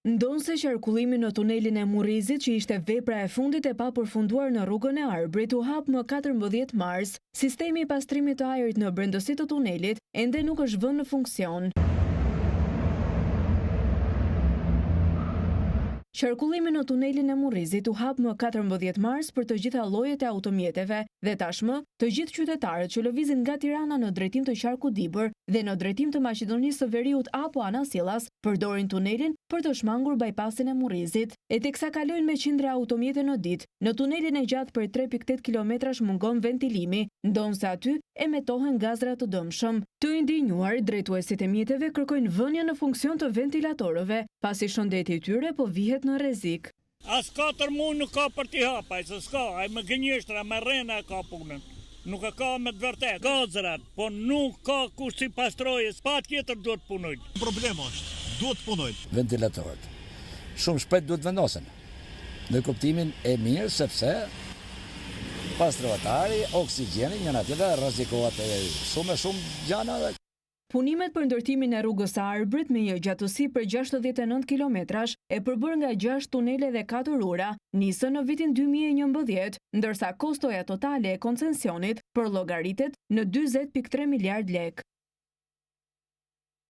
Ndonse qarkullimi në tunelin e Murrizit, që ishte vepra e fundit e papërfunduar në rrugën e Arbrit, u hap më 14 mars, sistemi i pastrimit të ajrit në brendësi të tunelit ende nuk është vënë në funksion. Qarkullimi në tunelin e Murrizit u hap më 14 mars për të gjitha llojet e automjeteve dhe tashmë të gjithë qytetarët që lëvizin nga Tirana në drejtim të qarku Dibër dhe në drejtim të Maqedonisë së Veriut apo Anasillas përdorin tunelin për të shmangur bypassin e Murrizit. E teksa kalojnë me qindra automjete në ditë, në tunelin e gjatë për 3.8 kilometrash mungon ventilimi, ndonse aty emetohen gazra të dëmshëm. Të indinjuar, drejtuesit e mjeteve kërkojnë vënien në funksion të ventilatorëve, pasi shëndeti i tyre po vihet në rrezik. As 4 muaj nuk ka për t'i hapa, se s'ka, ai me gënjeshtra, me rrena ka punën. Nuk e ka me të vërtet, gazrat, po nuk ka kush si pastrojë, pa tjetër duhet punojnë. Problemi është, duhet punojnë. Ventilatorët, shumë shpejt duhet vendosen, në kuptimin e mirë, sepse pastrovëtari, oksigeni, njëna tjetër rrezikohet shumë gjana. Punimet për ndërtimin e rrugës së Arbrit me një gjatësi për 69 kilometrash e përbër nga 6 tunele dhe 4 ura, nisën në vitin 2011, ndërsa kostoja totale e koncesionit përllogaritet në 40.3 miliard lek.